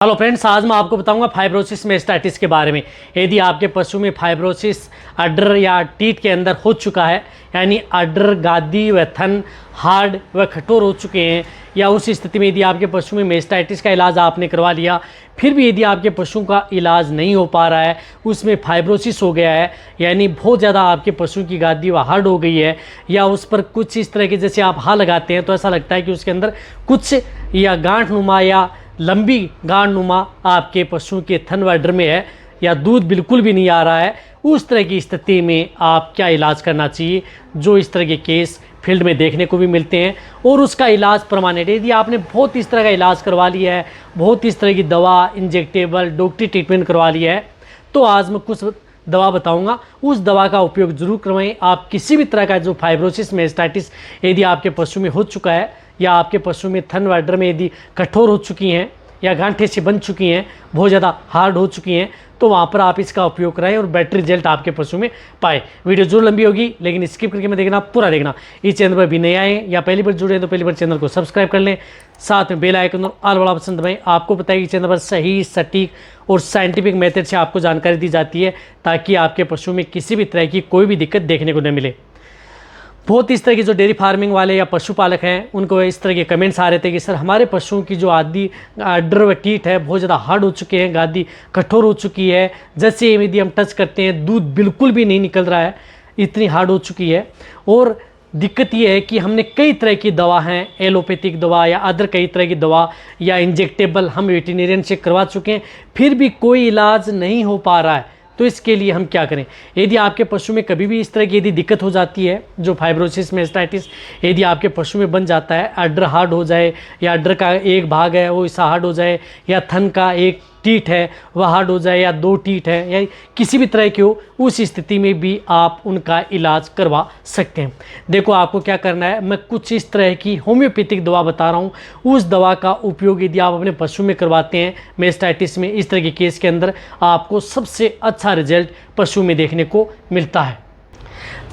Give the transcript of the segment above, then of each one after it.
Hello friends, आज मैं आपको बताऊंगा फाइब्रोसिस मेस्टाइटिस के बारे में। यदि आपके पशु में फाइब्रोसिस अडर या टीथ के अंदर हो चुका है, यानी अडर, गादी व थन हार्ड व कठोर हो चुके हैं, या उस स्थिति में यदि आपके पशु में मेस्टाइटिस का इलाज आपने करवा लिया, फिर भी यदि आपके पशु का इलाज नहीं हो पा रहा है, उसमें फाइब्रोसिस हो गया है, यानी बहुत ज़्यादा आपके पशु की गादी व हार्ड हो गई है, या उस पर कुछ इस तरह के जैसे आप हाँ लगाते हैं तो ऐसा लगता है कि उसके अंदर कुछ या गांठ नुमा या लंबी गांठ नुमा आपके पशु के थन व अडर में है, या दूध बिल्कुल भी नहीं आ रहा है, उस तरह की स्थिति में आप क्या इलाज करना चाहिए। जो इस तरह के केस फील्ड में देखने को भी मिलते हैं और उसका इलाज परमानेंट। यदि आपने बहुत इस तरह का इलाज करवा लिया है, बहुत इस तरह की दवा, इंजेक्टेबल, डॉक्टरी ट्रीटमेंट करवा लिया है, तो आज मैं कुछ दवा बताऊंगा, उस दवा का उपयोग जरूर करवाएं। आप किसी भी तरह का जो फाइब्रोसिस मेस्टाइटिस यदि आपके पशु में हो चुका है, या आपके पशु में थन व अडर में यदि कठोर हो चुकी हैं या गांठें से बन चुकी हैं, बहुत ज़्यादा हार्ड हो चुकी हैं, तो वहाँ पर आप इसका उपयोग कराएं और बेटर रिजल्ट आपके पशु में पाए। वीडियो जरूर लंबी होगी, लेकिन स्किप करके मत देखना, पूरा देखना। इस चैनल पर भी नए आए या पहली बार जुड़े हैं तो पहली बार चैनल को सब्सक्राइब कर लें, साथ में बेल आइकन और ऑल वाला ऑप्शन दबाएं। आपको पता है कि चैनल पर सही, सटीक और साइंटिफिक मेथड से आपको जानकारी दी जाती है, ताकि आपके पशु में किसी भी तरह की कोई भी दिक्कत देखने को न मिले। बहुत इस तरह की जो डेयरी फार्मिंग वाले या पशुपालक हैं, उनको इस तरह के कमेंट्स आ रहे थे कि सर हमारे पशुओं की जो आदि अडर व टीथ है बहुत ज़्यादा हार्ड हो चुके हैं, गादी कठोर हो चुकी है, जैसे यदि हम टच करते हैं दूध बिल्कुल भी नहीं निकल रहा है, इतनी हार्ड हो चुकी है। और दिक्कत ये है कि हमने कई तरह की दवा हैं, एलोपैथिक दवा या अदर कई तरह की दवा या इंजेक्टेबल हम वेटरनरियन से करवा चुके हैं, फिर भी कोई इलाज नहीं हो पा रहा है। तो इसके लिए हम क्या करें। यदि आपके पशु में कभी भी इस तरह की यदि दिक्कत हो जाती है, जो फाइब्रोसिस मेस्टाइटिस यदि आपके पशु में बन जाता है, अडर हार्ड हो जाए, या अडर का एक भाग है वो ऐसा हार्ड हो जाए, या थन का एक टीथ है वह हार्ड हो जाए, या दो टीथ है, या किसी भी तरह की हो, उस स्थिति में भी आप उनका इलाज करवा सकते हैं। देखो आपको क्या करना है, मैं कुछ इस तरह की होम्योपैथिक दवा बता रहा हूँ। उस दवा का उपयोग यदि आप अपने पशु में करवाते हैं मेस्टाइटिस में, इस तरह के केस के अंदर आपको सबसे अच्छा रिजल्ट पशु में देखने को मिलता है।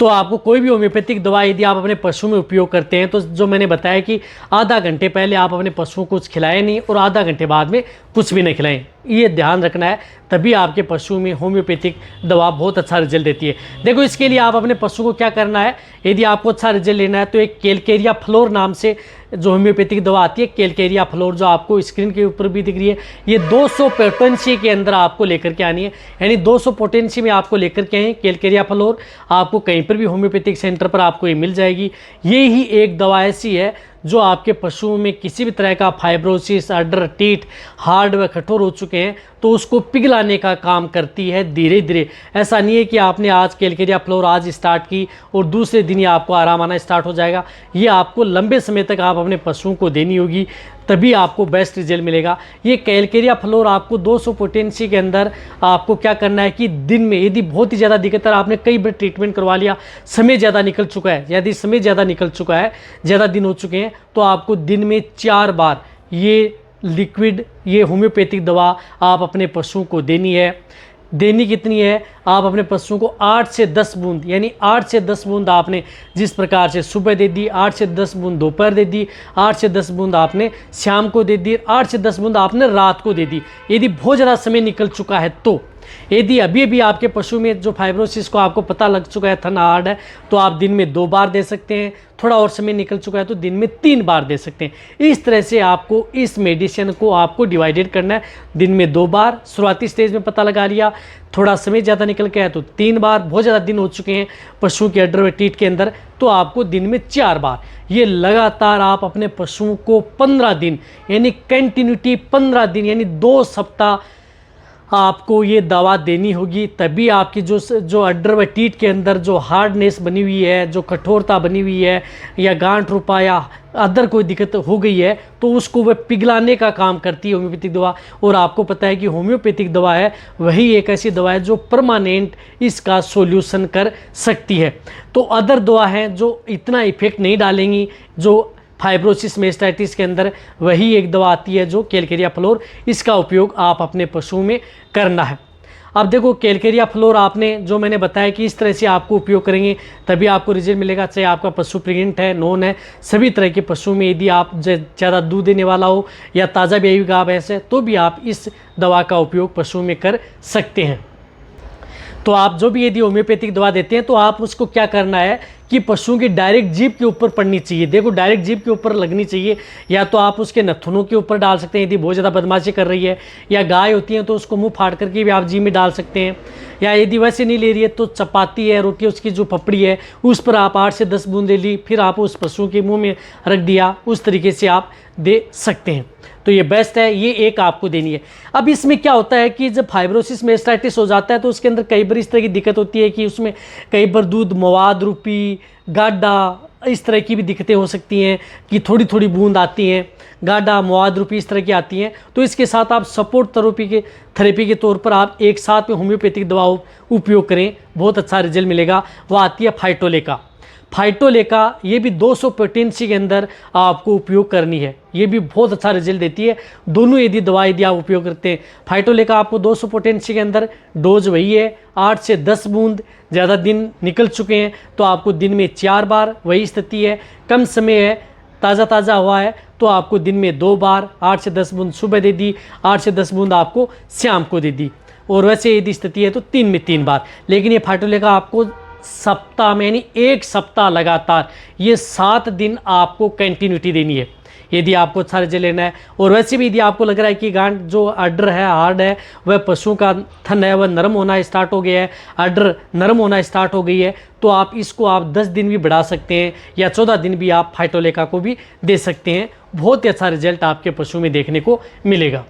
तो आपको कोई भी होम्योपैथिक दवा यदि आप अपने पशु में उपयोग करते हैं, तो जो मैंने बताया कि आधा घंटे पहले आप अपने पशुओं को कुछ खिलाएं नहीं, और आधा घंटे बाद में कुछ भी नहीं खिलाएं, ये ध्यान रखना है। तभी आपके पशु में होम्योपैथिक दवा बहुत अच्छा रिजल्ट देती है। देखो इसके लिए आप अपने पशु को क्या करना है, यदि आपको अच्छा रिजल्ट लेना है तो एक कैलकेरिया फ्लोर नाम से जो होम्योपैथिक दवा आती है, कैलकेरिया फ्लोर, जो आपको स्क्रीन के ऊपर भी दिख रही है, ये 200 पोटेंसी के अंदर आपको लेकर के आनी है, यानी 200 पोटेंसी में आपको लेकर के आए कैलकेरिया फ्लोर। आपको कहीं पर भी होम्योपैथिक सेंटर पर आपको ये मिल जाएगी। ये ही एक दवा ऐसी है जो आपके पशुओं में किसी भी तरह का फाइब्रोसिस, अडर, टीथ हार्ड व कठोर हो चुके हैं तो उसको पिघलाने का काम करती है धीरे धीरे। ऐसा नहीं है कि आपने आज कैलकेरिया फ्लोर आज स्टार्ट की और दूसरे दिन ही आपको आराम आना स्टार्ट हो जाएगा। ये आपको लंबे समय तक आप अपने पशुओं को देनी होगी, तभी आपको बेस्ट रिजल्ट मिलेगा। ये कैलकेरिया फ्लोर आपको 200 पोटेंसी के अंदर आपको क्या करना है कि दिन में यदि बहुत ही ज़्यादा दिक्कत है, आपने कई बार ट्रीटमेंट करवा लिया, समय ज़्यादा निकल चुका है, यदि समय ज़्यादा निकल चुका है, ज़्यादा दिन हो चुके हैं, तो आपको दिन में 4 बार ये लिक्विड, ये होम्योपैथिक दवा आप अपने पशुओं को देनी है। देनी कितनी है, आप अपने पशुओं को 8 से 10 बूंद, यानी 8 से 10 बूंद आपने जिस प्रकार से सुबह दे दी, 8 से 10 बूंद दोपहर दे दी, 8 से 10 बूंद आपने शाम को दे दी, 8 से 10 बूंद आपने रात को दे दी। यदि बहुत ज़्यादा समय निकल चुका है, तो यदि अभी अभी आपके पशु में जो फाइब्रोसिस को आपको पता लग चुका है, थन हार्ड है, तो आप दिन में 2 बार दे सकते हैं। थोड़ा और समय निकल चुका है तो दिन में 3 बार दे सकते हैं। इस तरह से आपको इस मेडिसिन को आपको डिवाइडेड करना है। दिन में 2 बार शुरुआती स्टेज में पता लगा लिया, थोड़ा समय ज़्यादा निकल के आया तो 3 बार, बहुत ज़्यादा दिन हो चुके हैं पशु के अडर व टीथ के अंदर तो आपको दिन में 4 बार। ये लगातार आप अपने पशुओं को 15 दिन, यानी कंटिन्यूटी 15 दिन, यानी 2 सप्ताह आपको ये दवा देनी होगी। तभी आपकी जो अडर व टीथ के अंदर जो हार्डनेस बनी हुई है, जो कठोरता बनी हुई है, या गांठ रूपा या अदर कोई दिक्कत हो गई है, तो उसको वह पिघलाने का काम करती है होम्योपैथिक दवा। और आपको पता है कि होम्योपैथिक दवा है वही एक ऐसी दवा है जो परमानेंट इसका सॉल्यूशन कर सकती है। तो अदर दवा है जो इतना इफेक्ट नहीं डालेंगी जो फाइब्रोसिस मेस्टाइटिस के अंदर, वही एक दवा आती है जो कैलकेरिया फ्लोर। इसका उपयोग आप अपने पशुओं में करना है। अब देखो कैलकेरिया फ्लोर आपने जो मैंने बताया कि इस तरह से आपको उपयोग करेंगे तभी आपको रिजल्ट मिलेगा। चाहे आपका पशु प्रेग्नेंट है, नॉन है, सभी तरह के पशु में यदि आप ज़्यादा दूध देने वाला हो या ताज़ा ब्याई हुई गाय भैंस है तो भी आप इस दवा का उपयोग पशु में कर सकते हैं। तो आप जो भी यदि होम्योपैथिक दवा देते हैं तो आप उसको क्या करना है कि पशुओं की डायरेक्ट जीभ के ऊपर पड़नी चाहिए। देखो डायरेक्ट जीभ के ऊपर लगनी चाहिए, या तो आप उसके नथुनों के ऊपर डाल सकते हैं यदि बहुत ज़्यादा बदमाशी कर रही है, या गाय होती है तो उसको मुंह फाड़ करके भी आप जीभ में डाल सकते हैं, या यदि वैसे नहीं ले रही है तो चपाती है, रोटी, उसकी जो पपड़ी है उस पर आप 8 से 10 बूंद ले ली, फिर आप उस पशु के मुँह में रख दिया, उस तरीके से आप दे सकते हैं। तो ये बेस्ट है, ये एक आपको देनी है। अब इसमें क्या होता है कि जब फाइब्रोसिस मेस्टाइटिस हो जाता है तो उसके अंदर कई बार इस तरह की दिक्कत होती है कि उसमें कई बार दूध मवाद रूपी गाढ़ा इस तरह की भी दिक्कतें हो सकती हैं कि थोड़ी थोड़ी बूंद आती हैं, गाढ़ा मवाद रूपी इस तरह की आती हैं। तो इसके साथ आप सपोर्ट थेरेपी के तौर पर आप एक साथ में होम्योपैथिक दवा उपयोग करें, बहुत अच्छा रिजल्ट मिलेगा। वह आती है फाइटोलेका, ये भी 200 पोटेंसी के अंदर आपको उपयोग करनी है, ये भी बहुत अच्छा रिजल्ट देती है। दोनों यदि दवा यदि आप उपयोग करते हैं, फाइटोलेका आपको 200 पोटेंसी के अंदर डोज वही है 8 से 10 बूंद। ज़्यादा दिन निकल चुके हैं तो आपको दिन में 4 बार, वही स्थिति है। कम समय है, ताज़ा हुआ है तो आपको दिन में 2 बार 8 से 10 बूंद सुबह दे दी, 8 से 10 बूंद आपको शाम को दे दी, और वैसे यदि स्थिति है तो 3 में 3 बार। लेकिन ये फाइटोलेका आपको सप्ताह में यानी 1 सप्ताह लगातार ये 7 दिन आपको कंटिन्यूटी देनी है यदि आपको अच्छा रिजल्ट लेना है। और वैसे भी यदि आपको लग रहा है कि गांठ जो अड्डर है हार्ड है, वह पशुओं का थन है वह नरम होना स्टार्ट हो गया है, अड्डर नरम होना स्टार्ट हो गई है, तो आप इसको आप 10 दिन भी बढ़ा सकते हैं या 14 दिन भी आप फाइटोलेका को भी दे सकते हैं। बहुत ही अच्छा रिजल्ट आपके पशु में देखने को मिलेगा।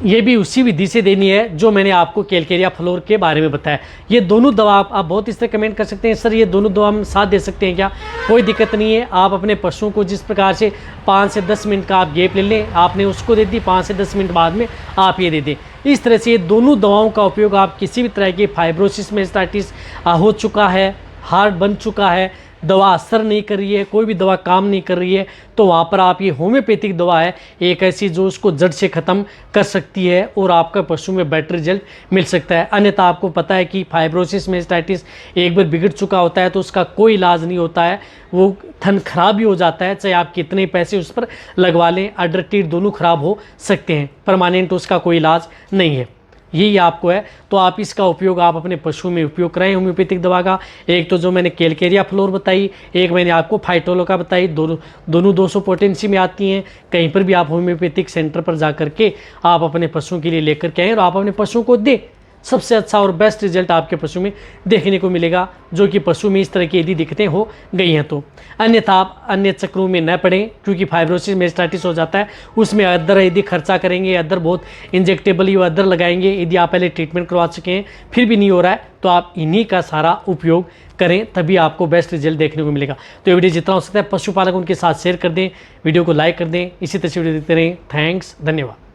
ये भी उसी विधि से देनी है जो मैंने आपको कैलकेरिया फ्लोर के बारे में बताया। ये दोनों दवा आप बहुत इस तरह कमेंट कर सकते हैं, सर ये दोनों दवा हम साथ दे सकते हैं क्या? कोई दिक्कत नहीं है। आप अपने पशुओं को जिस प्रकार से 5 से 10 मिनट का आप गैप ले लें, आपने उसको दे दी, 5 से 10 मिनट बाद में आप ये दे दें। इस तरह से ये दोनों दवाओं का उपयोग आप किसी भी तरह की फाइब्रोसिस मेस्टाइटिस हो चुका है, हार्ट बन चुका है, दवा असर नहीं कर रही है, कोई भी दवा काम नहीं कर रही है, तो वहाँ पर आप ये होम्योपैथिक दवा है एक ऐसी जो उसको जड़ से ख़त्म कर सकती है और आपका पशु में बेटर रिजल्ट मिल सकता है। अन्यथा आपको पता है कि फाइब्रोसिस मेस्टाइटिस एक बार बिगड़ चुका होता है तो उसका कोई इलाज नहीं होता है, वो थन खराब भी हो जाता है, चाहे आप कितने पैसे उस पर लगवा लें, अड्डर टीट दोनों खराब हो सकते हैं, परमानेंट उसका कोई इलाज नहीं है। यही आपको है, तो आप इसका उपयोग आप अपने पशु में उपयोग कराएं होम्योपैथिक दवा का। एक तो जो मैंने कैलकेरिया फ्लोर बताई, एक मैंने आपको फाइटोलेका बताई, दोनों 200 पोटेंसी में आती हैं। कहीं पर भी आप होम्योपैथिक सेंटर पर जा करके आप अपने पशुओं के लिए लेकर के आएँ और आप अपने पशुओं को दें। सबसे अच्छा और बेस्ट रिजल्ट आपके पशु में देखने को मिलेगा, जो कि पशु में इस तरह की यदि दिक्कतें हो गई हैं तो। अन्यथा आप अन्य चक्रों में न पड़ें, क्योंकि फाइब्रोसिस मेस्टाइटिस हो जाता है, उसमें अदर यदि खर्चा करेंगे, अदर बहुत इंजेक्टेबल या अदर लगाएंगे, यदि आप पहले ट्रीटमेंट करवा चुके हैं फिर भी नहीं हो रहा है, तो आप इन्हीं का सारा उपयोग करें, तभी आपको बेस्ट रिजल्ट देखने को मिलेगा। तो ये वीडियो जितना हो सकता है पशुपालक उनके साथ शेयर कर दें, वीडियो को लाइक कर दें, इसी तरह से वीडियो देखते रहें। थैंक्स, धन्यवाद।